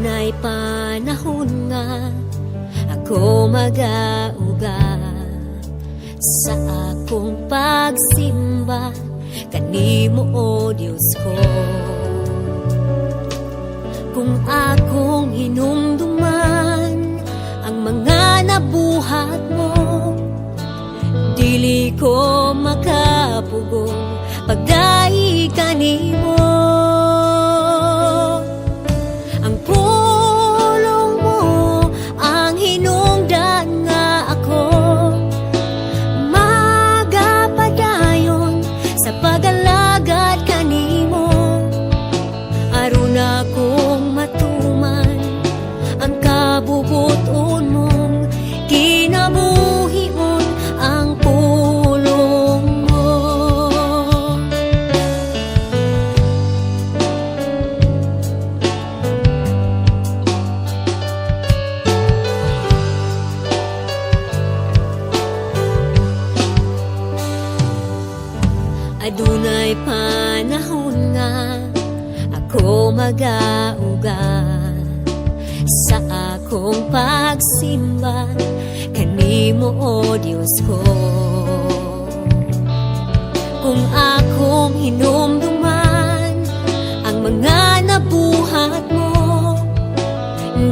Adunay panahon nga ako magauga sa akong pagsimba kanimo, O Diyos ko. Kung akong hinumduman ang mga nabuhat mo, dili ko makapugong pagdai kanimo. Ang pulong mo ang hinungdan nga ako magapadayon sa pag-alagad kanimo. Aron akong matuman ang kabubuton mong kinabuhion ang pulong mo. Adunay panahon nga ako magauga sa akong pagsimba kanimo, O Diyos ko. Kung akong hinumduman ang mga nabuhat mo,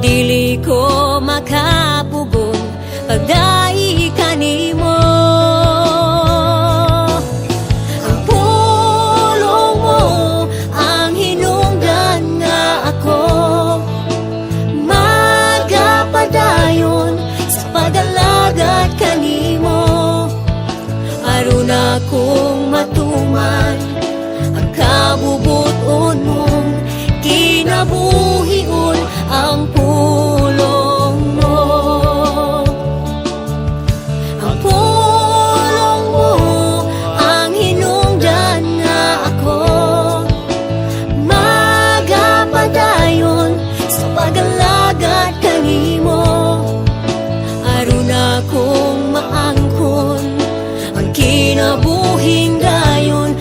dili ko makapugong pagdai kanimo. Pag-alagad kanimo, aron akong matuman ang kabubuton mong kinabuhion ang pulong mo. Ang pulong mo ang hinungdan nga ako magapadayon sa pag-alagad kanimo. Aron akong maangkon ang kinabuhing dayon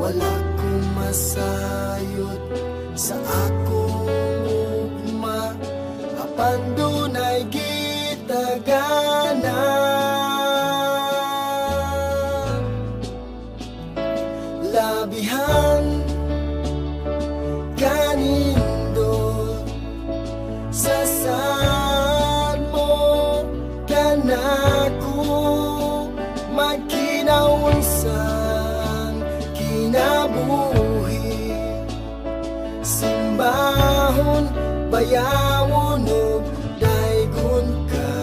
Wala kong masayot sa akong ugma, apan dunay gitagana. Labihan kanindot sa sad mo kanako, magkinaunsan kinabuhi, simbahon bayawon ug daygon ka.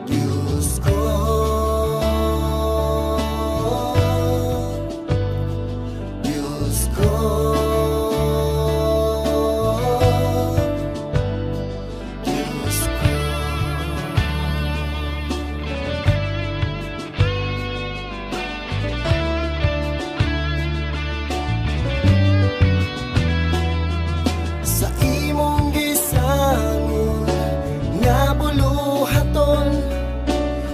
Diyos ko, Diyos ko, Diyos ko. Sa imong gisangon nga buluhaton,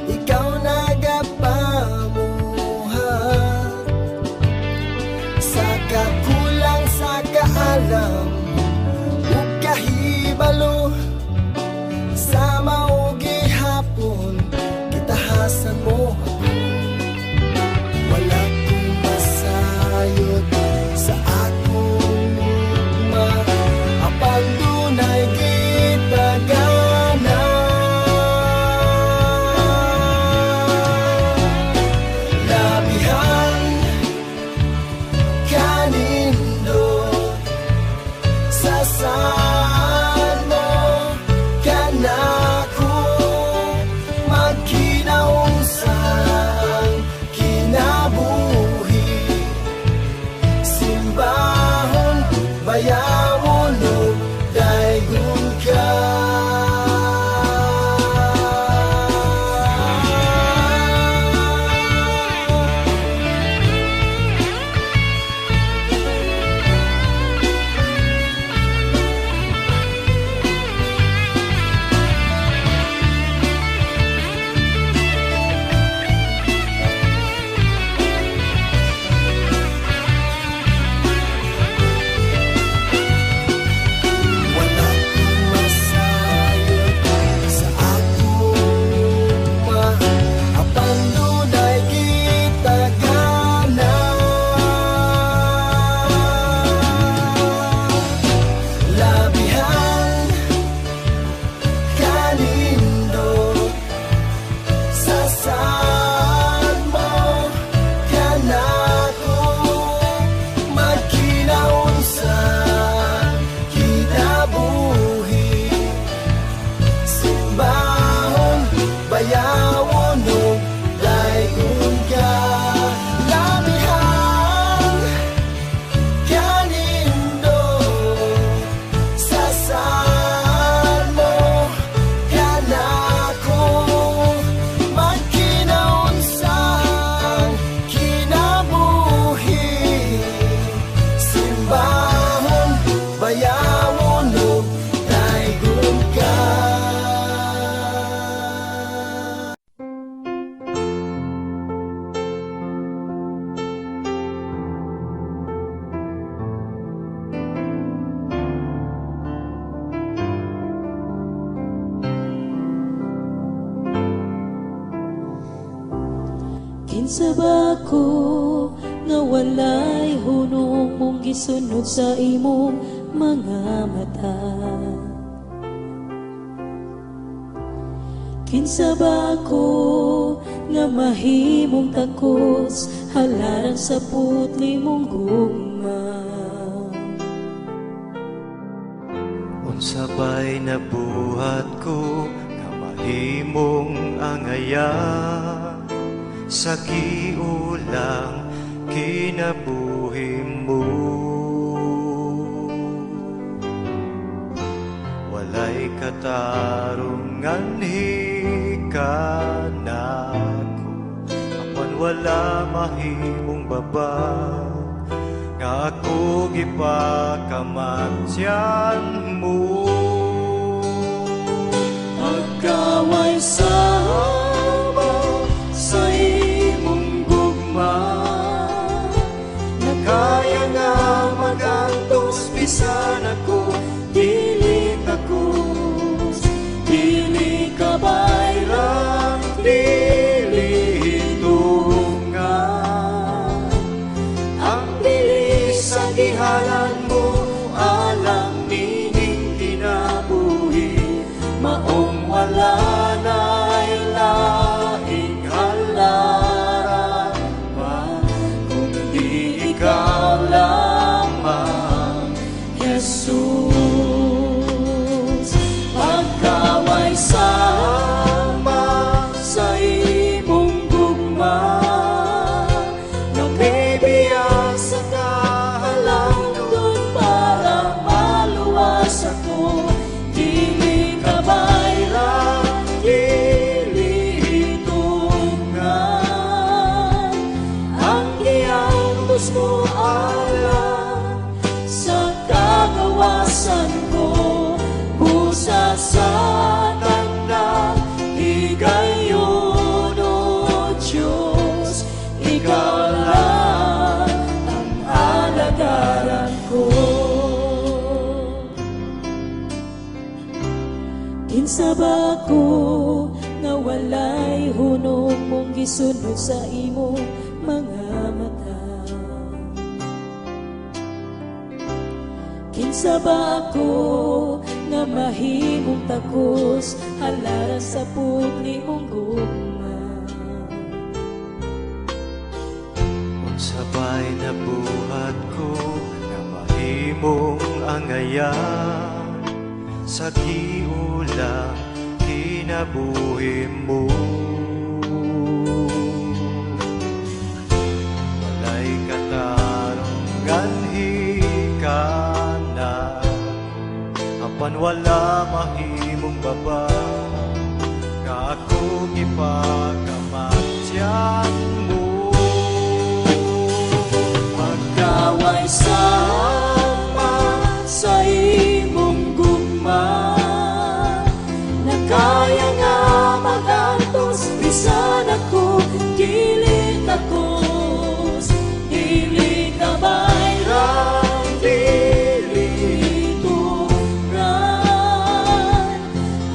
ikaw nagapamuhat. Sa kakulang sa kaalam ug kahibalo, sa mao gihapon kitahasan mo ako. Wala kong masayot sa akong ugma, apan dunay gitagana. Labihan kanindot sa sad mo kanako, magkinaunsan kinabuhi, simbahon bayawon ug daygon ka. Wala kong masayot sa akong ugma, apan dunay gitagana. Labihan kanindot sa sad mo kanako, magkinaunsan kinabuhi, simbahon bayawon ug daygon ka. Labihan kanindot sa sad mo kanako, magkinaunsan kinabuhi, simbahon bayawon ug daygon ka. Kinsa ba ko nga walay hunong mong gisunod sa imong mga mata? Kinsa ba ko nga mahimong takos halaran sa putli mong gugma? Unsa ba'y nabuhat ko nga mahimong angaya sa giulang kinabuhi mo? Walay katarungan hikanako, apan wala mahimong babag nga ako gipakamatyan mo. Pagkaway sa imong Kinsaba ko nga walay hunong mong gisunod sa imong mga mata. Kinsaba ko nga mahimong takos halaran sa putli mong gugma. Sabay na buhat ko na mahimong angayan sa giula kinabuhi mo. Walay katarong ganhi ka na apan wala mahimong baba ka ako ipagkamatyan mo. Kaway sama sa imong gugma na kaya nga magantos bisan ako dili takos dili kabayran dili turan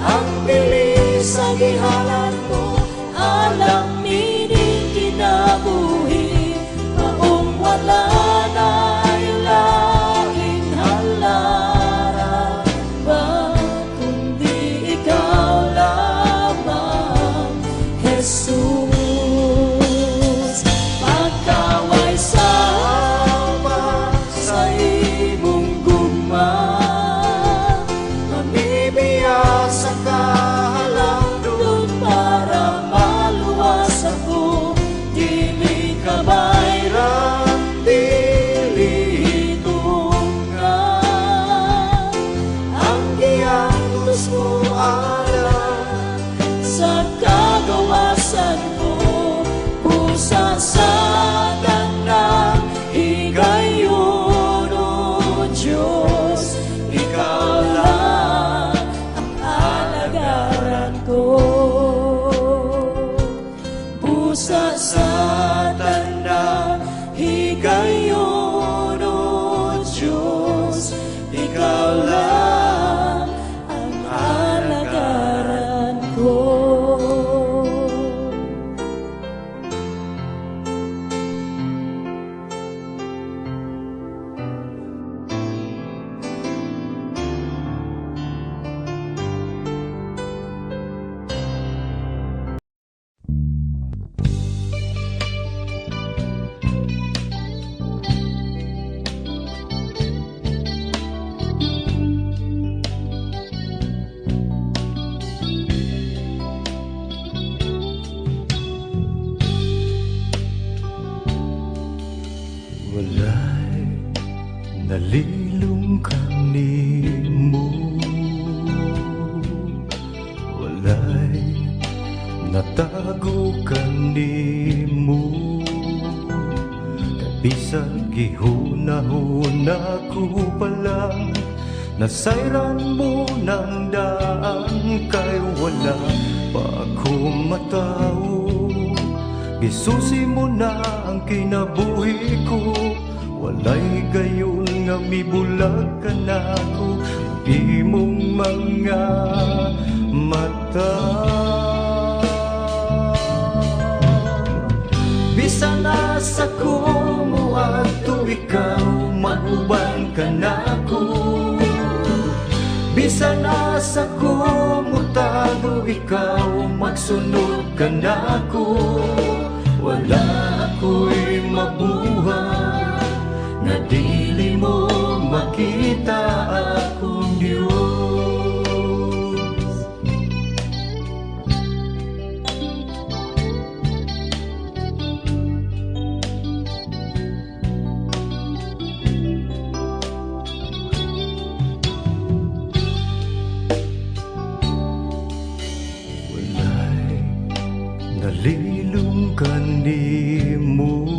ang bilis sa gihalan mo alam nining kinabuhi maong wala Jesus, pagkaway sama sa imong gugma, mamibiyag sa kahalandon para maluwas ako, dili kabayran, dili hitungan, ang giyantos mo alam sa kagawasan ko, pusa sa tanang higayon, O Diyos, Ikaw lang ang alagaran ko. Pusa sa tanang higayon, O Diyos, Ikaw lang ang alagaran ko. Walay nalilong kanimo, walay natago kanimo, kabisan gihunahuna ko palang nasayran mo ng daan kay wala pa ako matao. Isusi mo na ang kinabuhi ko, walay gayon nga mibulag ka na ko, di mong mga mata. Bisan nasa ko mo ato ikaw, mauban ka na ko. Bisan nasa ko mo tago ikaw, magsunod ka na ko. Wala ako'y mabuhay nga dili mo makita akong Diyos. Walay nalilong kanimo,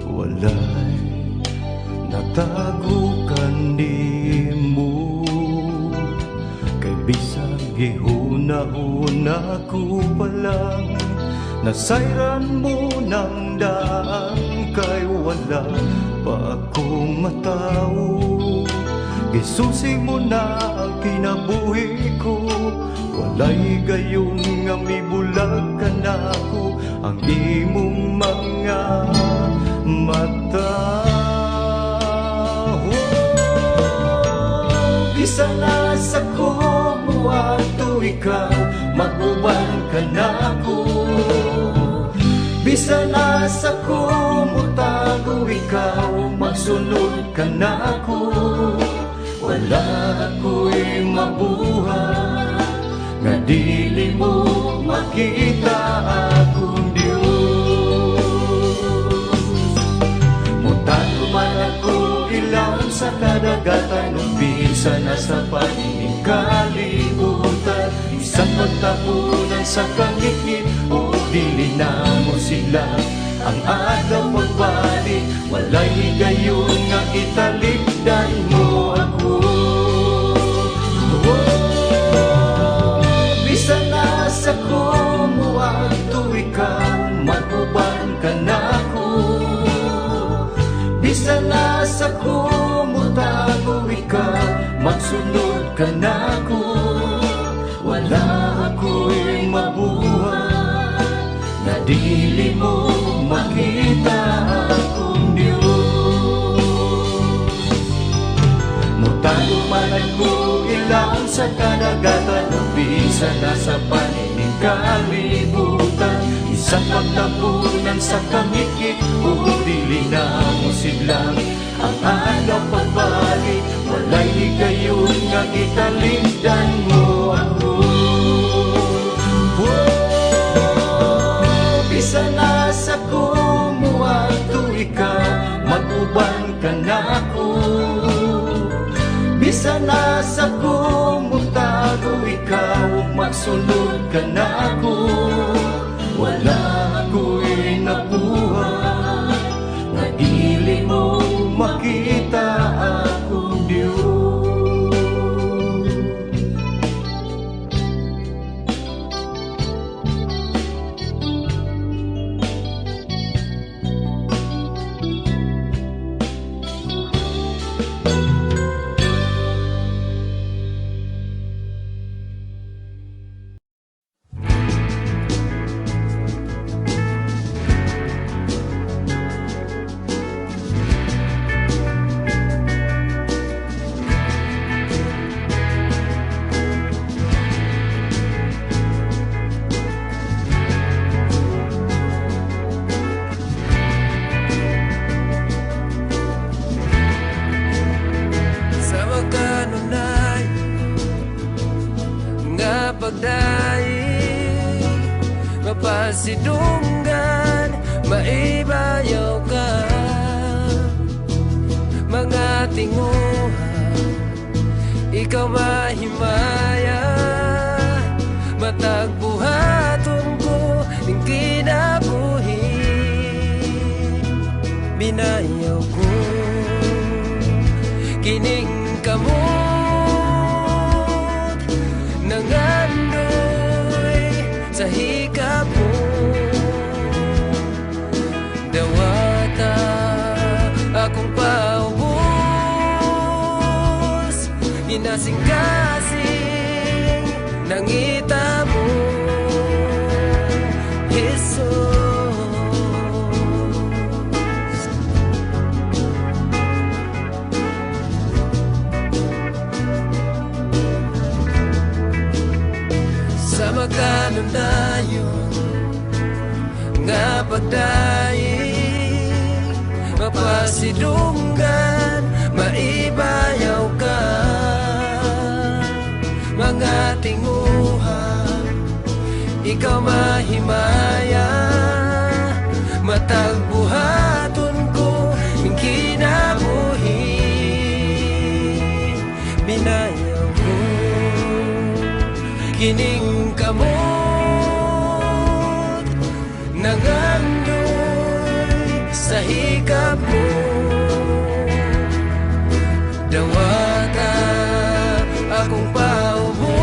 walay natago kanimo, kay bisag gihuna-una ko palang nasayran mo ng daan kay wala pa akong matao. Gisusi mo na ang kinabuhi ko, walay gayon nga mibulag ka na ako, ang imong mga mata. Bisa na sa kumuha to ikaw, mag-uban ka na ako. Bisa na sa kumutago ikaw, magsunod ka na ako. Wala ako'y mabuhay, nga dili mo makita akong Diyos. Mutago man ako ilaw sa kadagatan, umpisa na sa panining kalibutan. Isang pagtapunan sa kangikit, o dili na mo sila. Ang adlaw magbalik, walay gayon nga italikdan mo ako. Bisa na sa kumuha to ikaw, mag-uban ka na ako. Bisa na sa kumutago ikaw, magsunod ka na ako. Wala ako'y mabuhay, na dili mo makita akong Diyos. Mutago man ako ilaw sa kadagatan, umpisa na sa panining kalibutan. Isang pagtapunan sa kangikit, o dili na mo sila. Ang araw pagbalik, walay gayon nga italikdan mo ako. Bisa na sa kumuha to ikaw, mag-uban ka na ako. Bisa na sa kumutago ikaw, magsunod ka na ako. Wala ako'y nabuhay, na dili mo makita akong Diyos. Mapasidunggan, maibayaw ka. Mga tinguha, ikaw mahimaya. Matagbuhaton ko ning kinabuhi, minayaw ko kining kamot nangandoy sa hikap mo. Dawata akong paubos, inasing-kasing nangita mo, Jesus. Sa magkanunayon nga pagdaing, mapasidunggan, maibayaw ka. Mga tinguha, ikaw mahimaya. Matagbuhaton ko ning kinabuhi, binayaw ko kining kamot nangandoy sa hikap mo. Dawata akong paubos,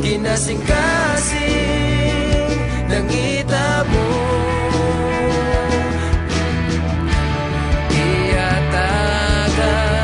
kinasing-kasing nangita mo. Iyatagan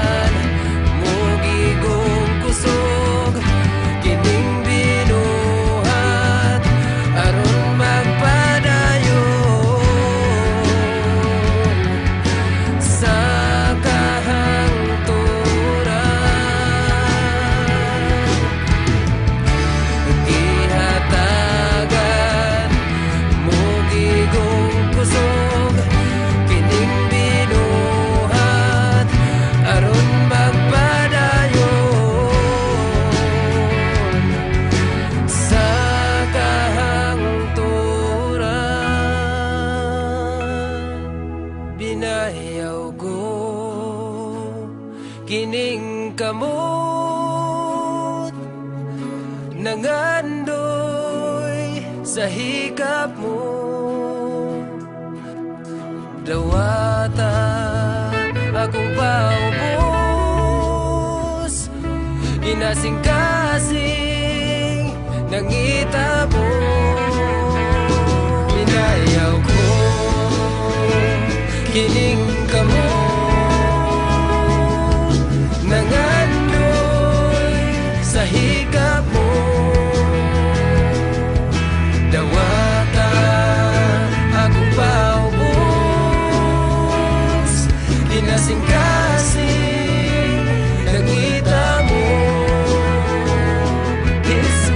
kamot nangandoy sa hikap mo. Dawata akong paubos, inasing-kasing nangita mo. Minayaw ko kining kamot nangandoy sa hikap mo. Dawata akong paubos, inasing-kasing nangita mo. Jesus.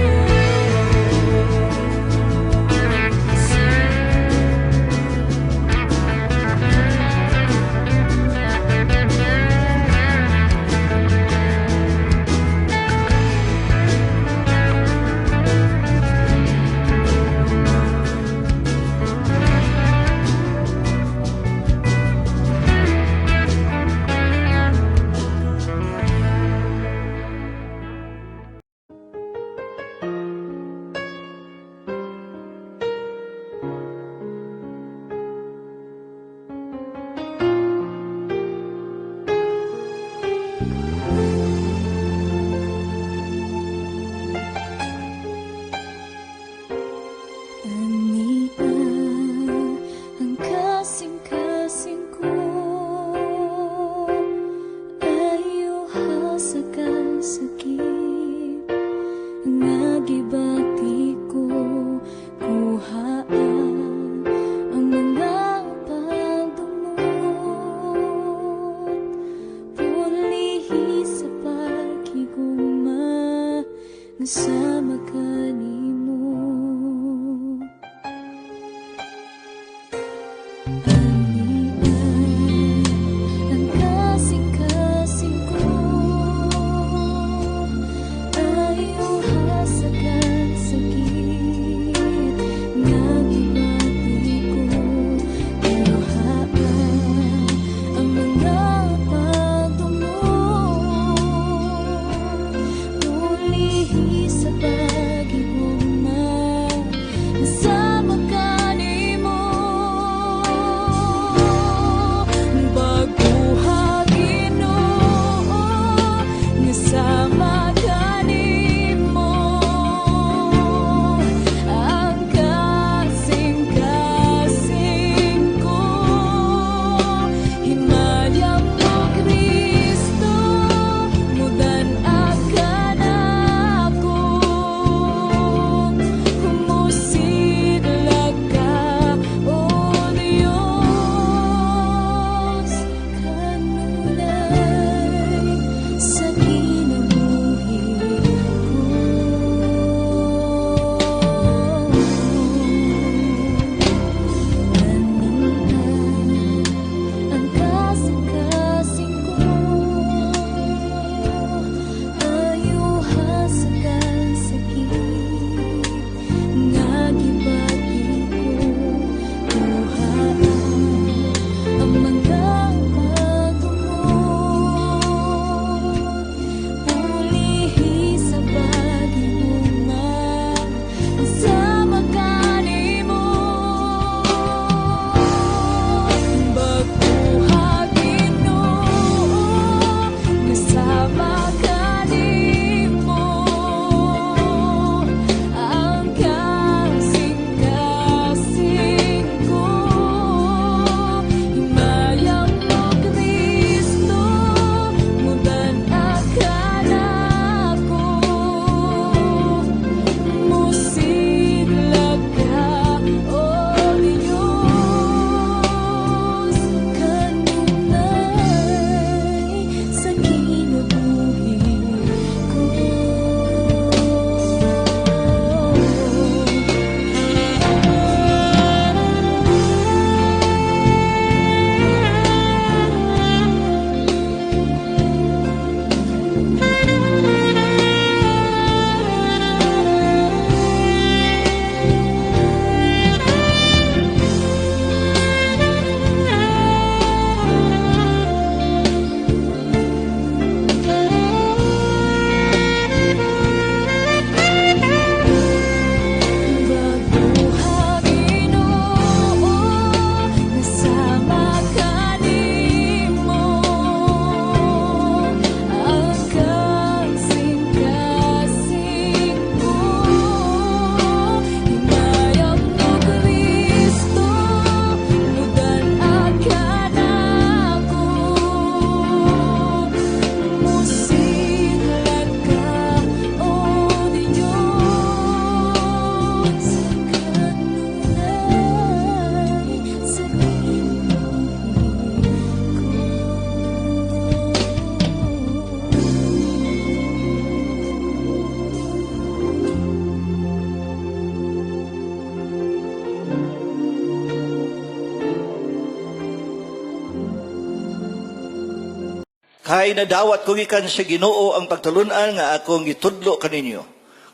Kay nadawat ko gikan sa Ginoo ang pagtalunan nga akong gitudlo kaninyo.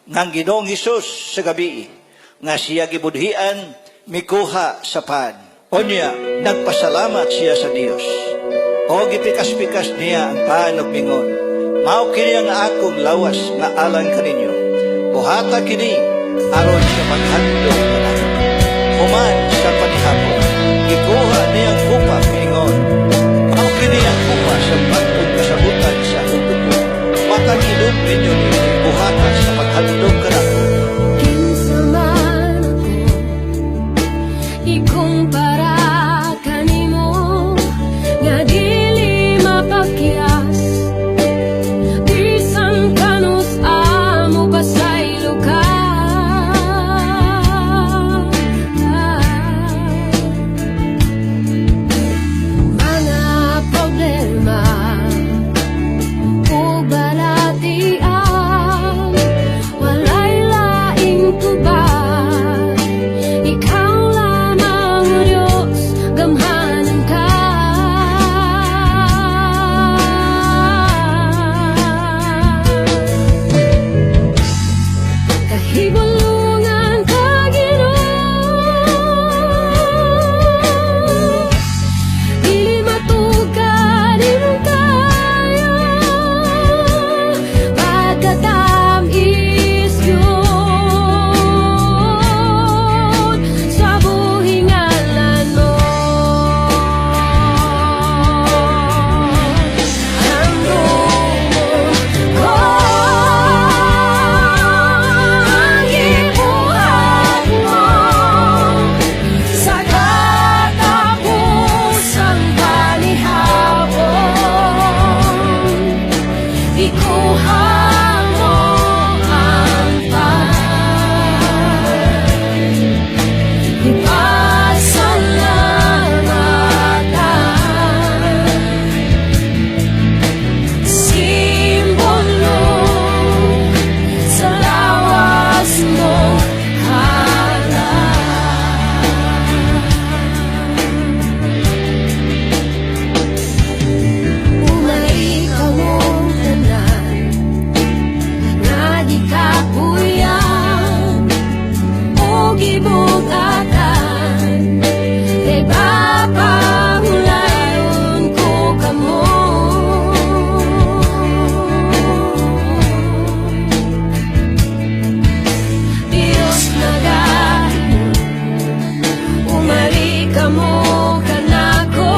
Ngang Ginoong Hesus sa gabi, nga siya gibudhian, mikuha sa pan. Onya, nagpasalamat siya sa Dios. O gipikas-pikas niya ang pan ug mingon. Mao kini ang akong lawas nga alang kaninyo. Buhata kini aron sa paghandog kanako. Human sa panihapon, gikuha niyang kupa mingon. Mao kini ang kupa sa bagong kasabutan sa utuko. Makakilom ninyo ni buhata sa paghandog kanako. Kinsa man ako ikumpara kanimo nga dili mapakyas bisan kanus amo basay luka mga problema ug balatian walay laing tubag ikaw lamang o Diyos gamhanan ka kahibulungan ka Ginoo dili matugan imong kayo pagkatamis yun sa buhingalan mo ang ko ang ibuhat mo sa katapusang panihapon ikuha mo ang ipasalamatan simbolo sa lawas mo umay ka mong tanan nga di kapuyan o gibugatan kay papangulayon ko kamo Diyos nagayo umari ka mo kanako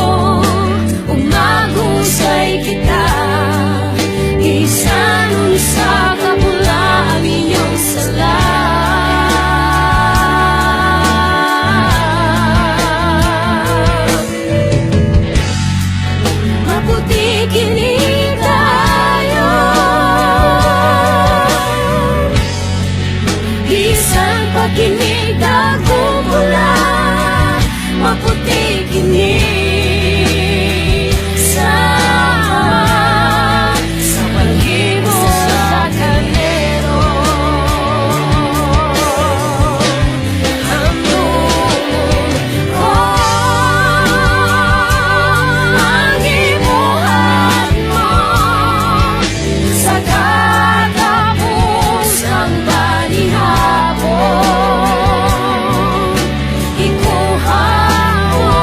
ug magusay kita isanon sa kapula ang inyong sala maputi kini tayo bisan pa kini dagong mula maputi kini sa palhibo sa kanero ang tulong ko ang ibuhat mo sa katapusang panihapon ikuha mo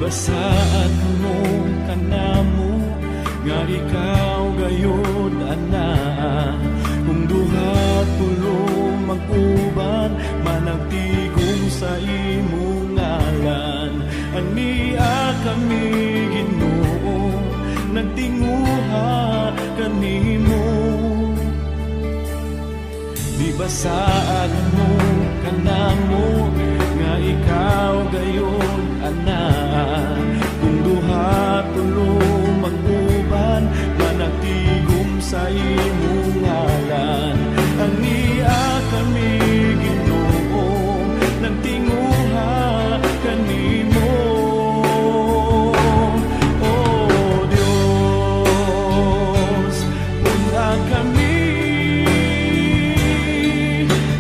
Basaad mo kanamo nga ikaw gayud ana, kung duha tulo mag-uban managtigom sa imong ngalan. Ania kami Ginoo, nagtinguha kanimo. Di basaad mo kanamo nga ikaw gayon ana, kung duha tulo mag-uban managtigom sa imong ngalan. Ania kami Ginoo, nagtinguha kanimo. Oh Dios, puna kami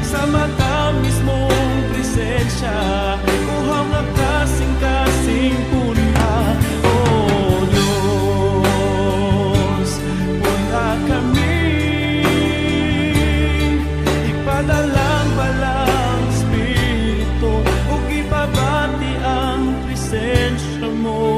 sa matamis mong presensya, uhaw nga kasing-kasing puna. Oh Diyos, puna kami, ipadalang balang Espiritu, ug ipabati ang presensya mo.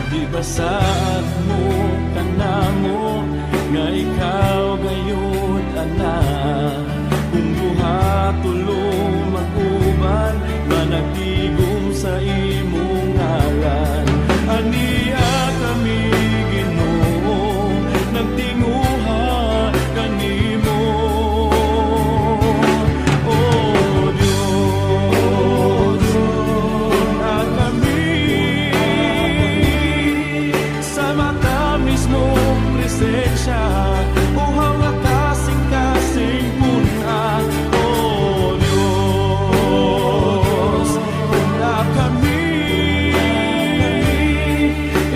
Di basaad mo kanamo nga ikaw gayud ana, kung duha tulo mag-uban managtigom sa imong ngalan. Ania kami Ginoo, nagtinguha kanimo. Oh Dios, puna kami sa matamis mong presensya, uhaw nga kasing-kasing puna. Oh Diyos, puna kami,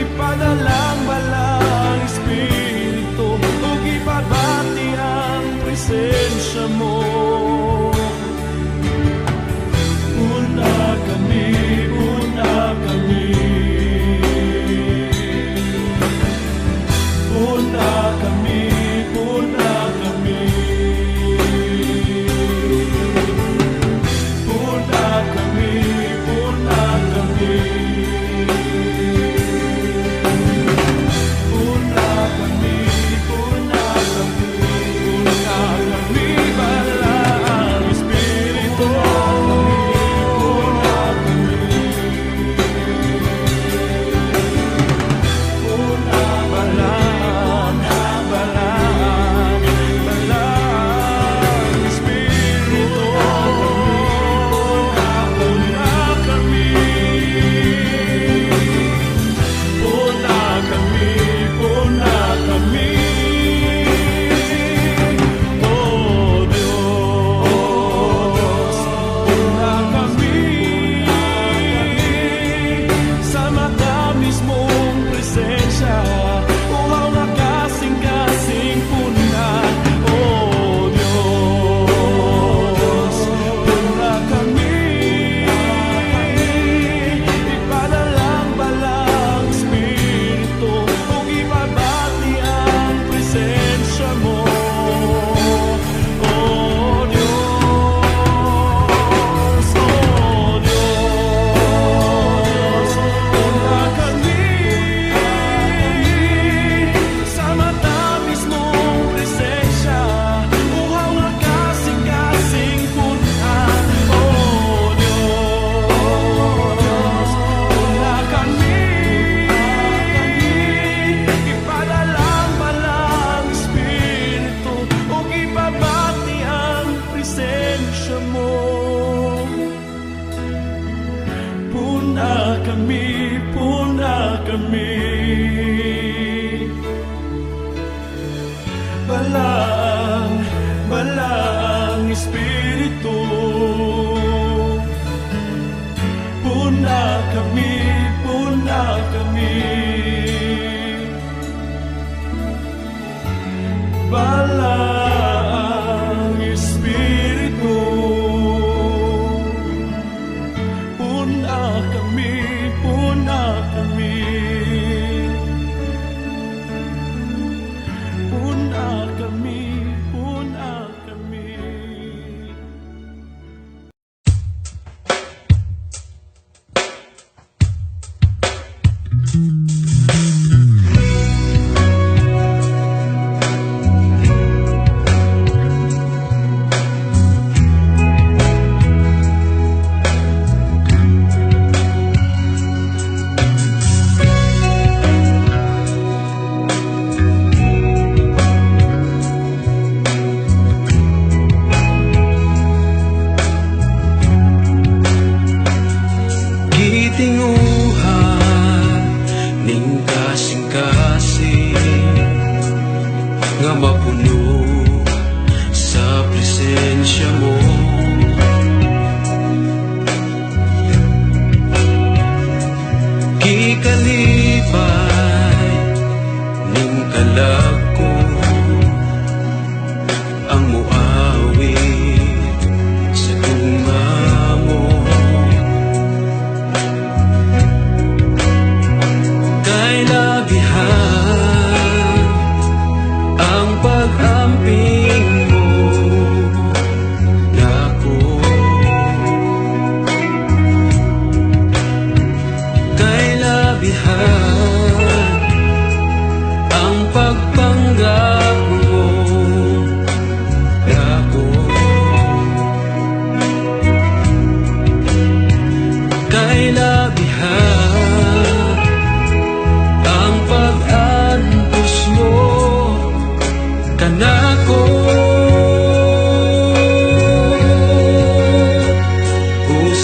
ipadalang balang Espiritu, ug ipabati ang presensya mo. Puna kami, puna kami. Puna kami, puna kami. Puna kami, puna kami. Puna kami, puna kami. Puna kami, balang Espiritu. Puna kami. Puna balang, balang, balang Espiritu. Puna kami. Puna kami, puna kami. Oh Diyos, puna kami sa matamis mong presensya, uhaw nga kasing-kasing puna. Oh Diyos, puna kami, ipadalang balang Espiritu, ug ipabati ang presensya mo. Oh Diyos, oh Diyos, puna kami sa matamis mong presensya, uhaw nga kasing-kasing puna. Oh Diyos, puna kami, ipadalang balang Espiritu, ug ipabati ang presensya mo. Puna kami, puna kami. Balang, balang Espiritu. Puna kami, puna kami. Balang Espiritu. Puna kami, puna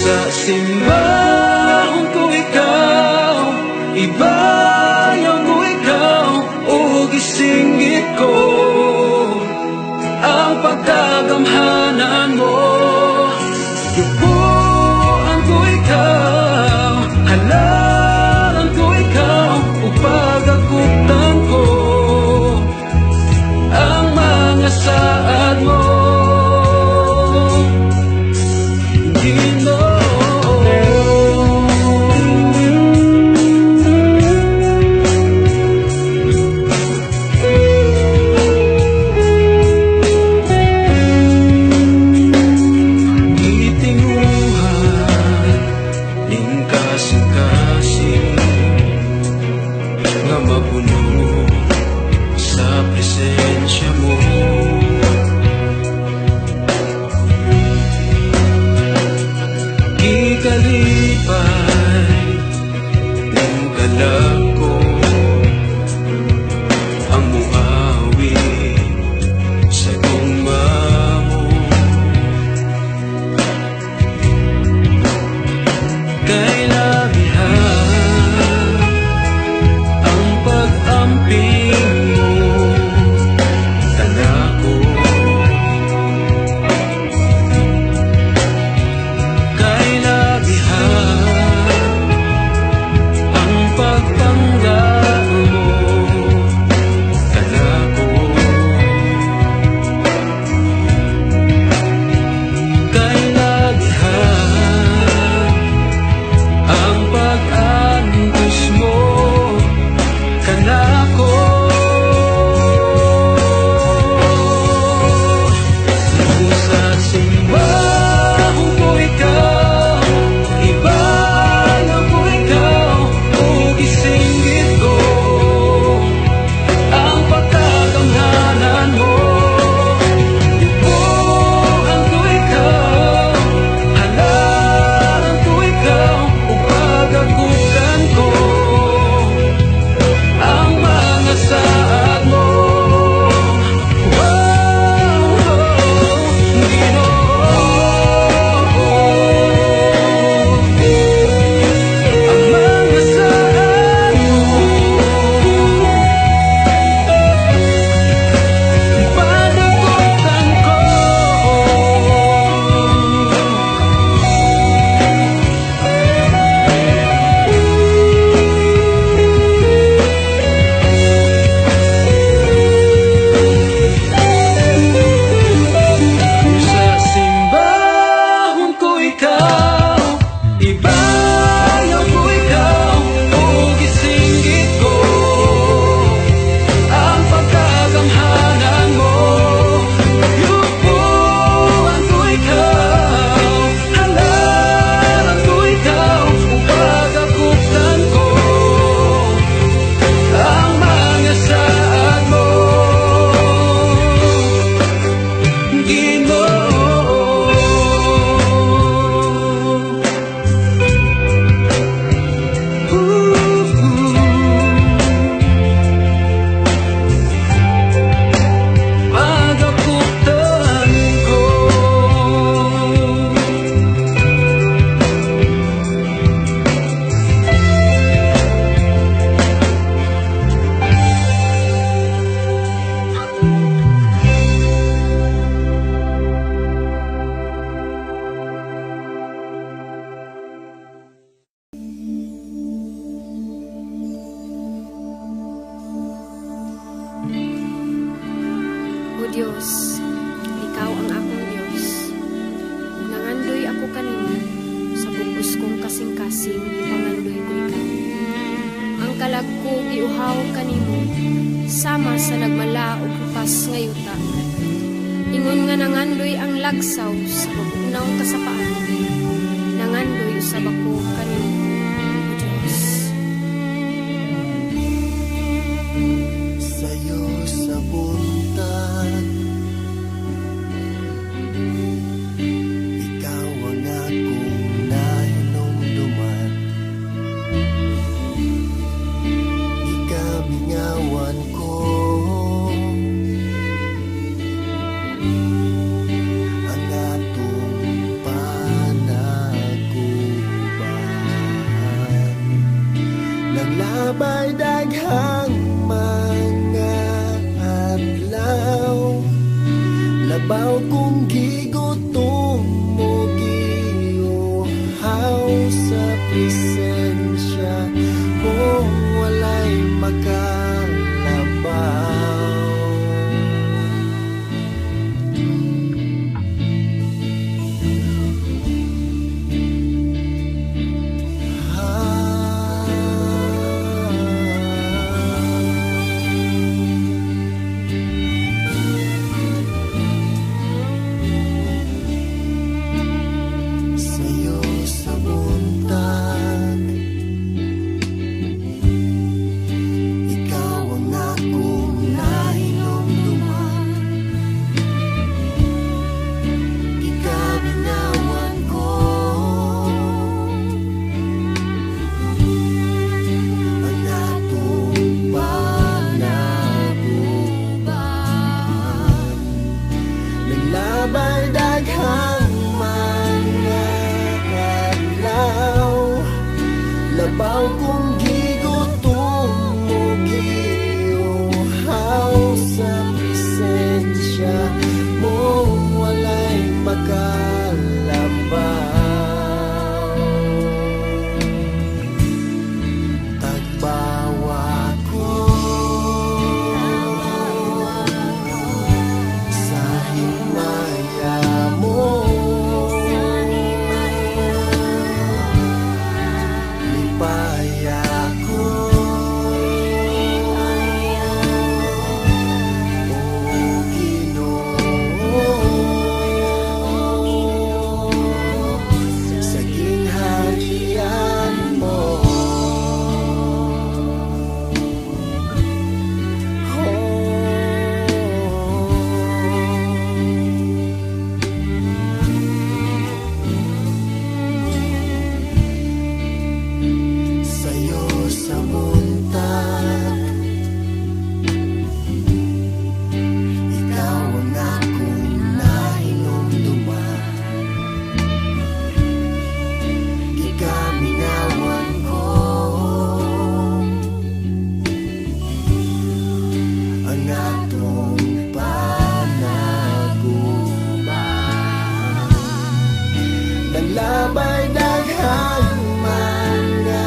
Sa simbahon ko ikaw, ibayaw ko ikaw, o gisinggit ko ang pagkagamhanan mo. Yubuan ko ikaw, halalan ko ikaw, o pagakutan ko ang mga saad mo. Diyos, Ikaw ang akong Diyos. Nangandoy ako kanimo, sa bugos kong kasing-kasing, ipangandoy ko Ikaw. Ang kalag ko giuhaw kanimo, sama sa nagmala o kupas nga yuta. Ingon nga nangandoy ang lagsaw sa pabunaw kasapaan, nangandoy usab ako kanimo, O Diyos. Sa'yo sa buntag, ikaw ang akong nahinumduman. Ikamingawan ko ang atong Naglabay daghang mga adlaw, labaw kong gigutom mo giuhaw sa presensya mo, walay makalabaw. Sa'yo sa buntag, ikaw ang akong nahinumduman. Ikabinawan ko ang atong panaguban. Naglabay daghang mga adlaw, labaw kong gigutom mo giuhaw sa presensya mo, walay makalabaw. Tagbawa ko sa himaya mo, lipaya ko, o Ginoo, sa gingharian mo. Sa'yo sa buntag, ikaw ang akong nahinumduman. Ikaminawan ko ang atong panaguban. Naglabay daghang mga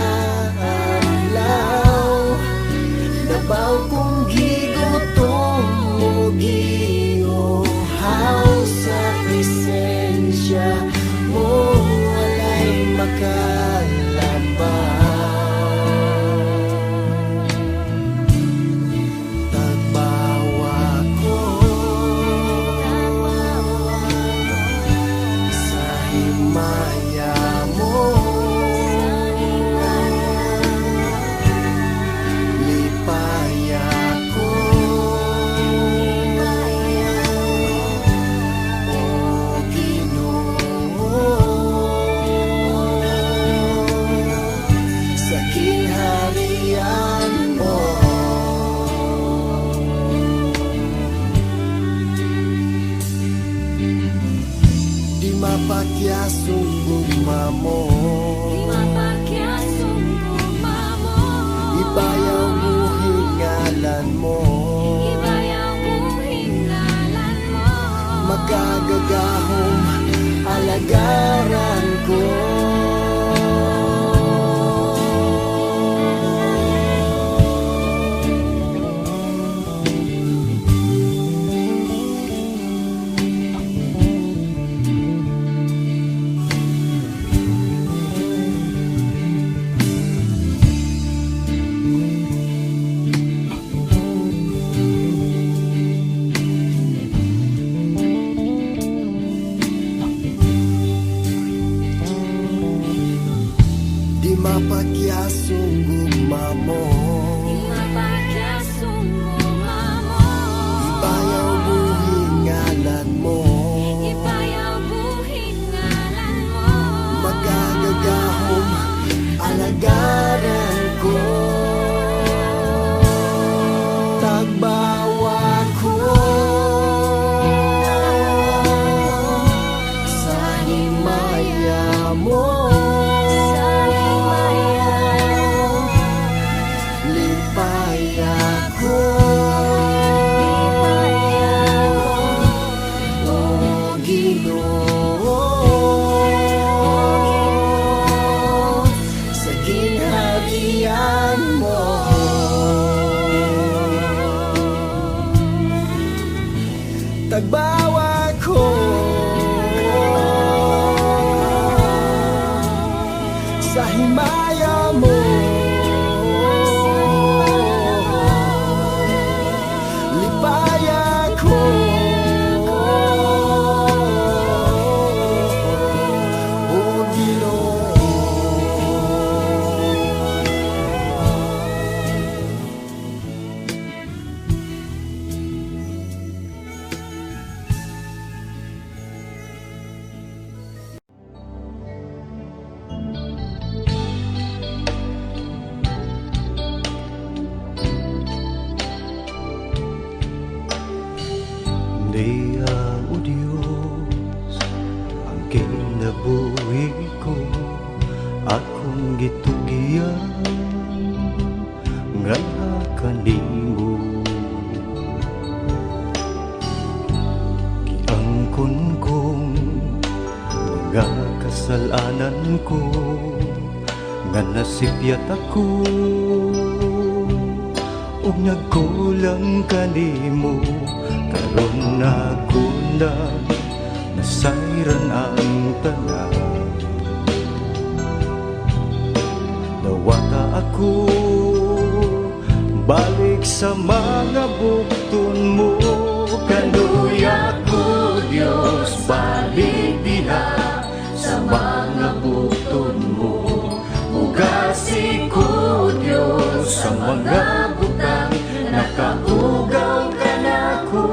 adlaw, labaw kong gigutom mo giuhaw sa presensya mo, walay makalabaw. Tagbawa ko sa himaya mo, lipaya ko, o Ginoo, sa gingharian mo. Di mapakyasong gugma mo, ibayaw mo hingalan mo, magagagahong alagaran ko. Di mapakyasong gugma mo, ibayaw mo hingalan mo, magagagahong alagaran ko. Tagbawa ko sa himaya mo, himaya mo. Libaya ko, o Ginoo. Diya o Diyos, ang kinabuhi ko, akong gitugiyan, nga kanimo. Giangkon kong mga kasalanan ko, nga nasipyat ako, ug nagkulang kanimo. Karon ako na nasayran ang tanan, nawata ako balik sa mga bukton mo. Kaluya ko Diyos, balik diha sa mga bukton mo. Ugasi ko Diyos sa mga butang, nakaugaw ka na ko.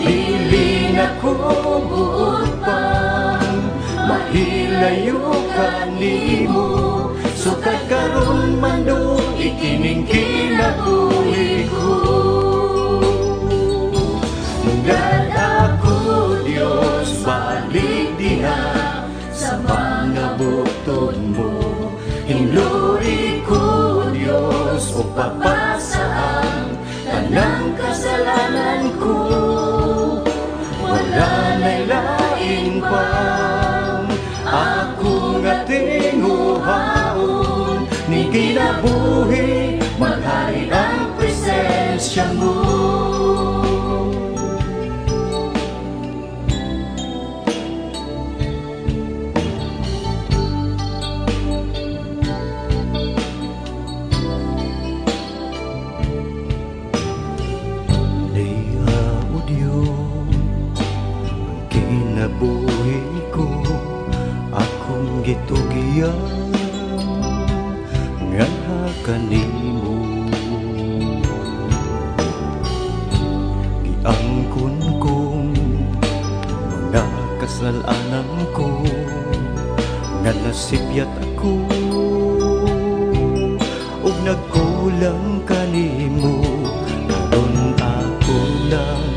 Dili na ko buot pang mahilayo kanimo. Sukat karon man do ikining kinabuhi ko. Munggad ako Diyos, balik diha sa mga bukton mo. Hinluri ko Diyos, o papasaan tanang kasalanan ko. Wala na'y lain pang ako nga tinguhaon, ni kinabuhi maghari ang presensya mo. Kinabuhi ko, akong gitugiyan, nga kanimo. Giangkon kong mga kasalanan ko, nga nasipyat ako, ug nagkulang kanimo. Karon ako lang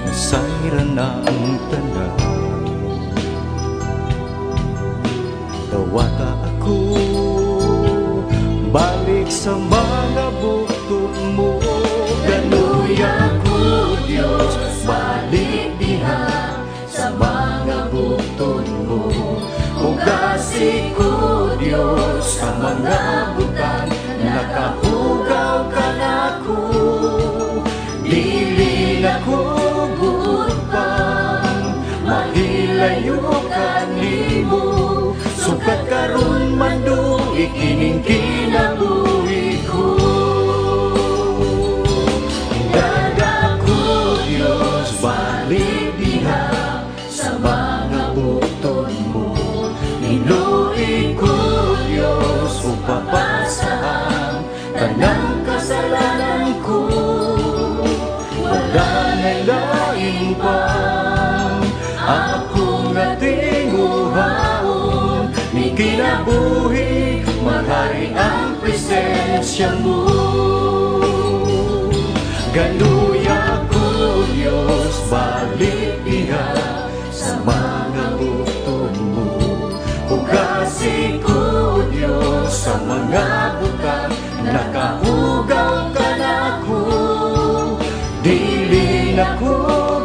nasayran ang tanan, nawata ako balik sa mga bukton mo. Ganuya ko Diyos, balik diha sa mga bukton mo. Ugasi ko Diyos sa mga butang, nakahugaw ka na ko. Dili na ko buot pang mahilayo kanimo. Sukat karon man do ikining kinabuhi ko. Dada ko Diyos, balik diha sa mga bukton mo. Hinluri ko Diyos, o papasahan tanang kasalanan ko. Wala na'y lain pang ako nga tinguhaon, ni kinabuhi maghari ang presensya mo. Galuya ko Diyos, balik diha sa mga bukton mo. Ugasi ko Diyos sa mga butang, nakahugaw ka na ko. Dili na ko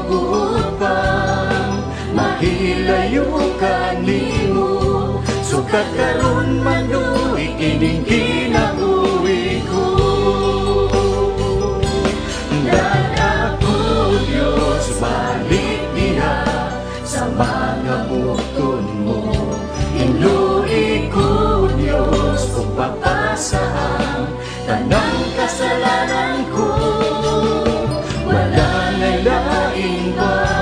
buot pang mahilayo kanimo. Sukat karon man do ikining kinabuhi ko. Dada ko Diyos, balik diha sa mga bukton mo. Hinluri ko laing ba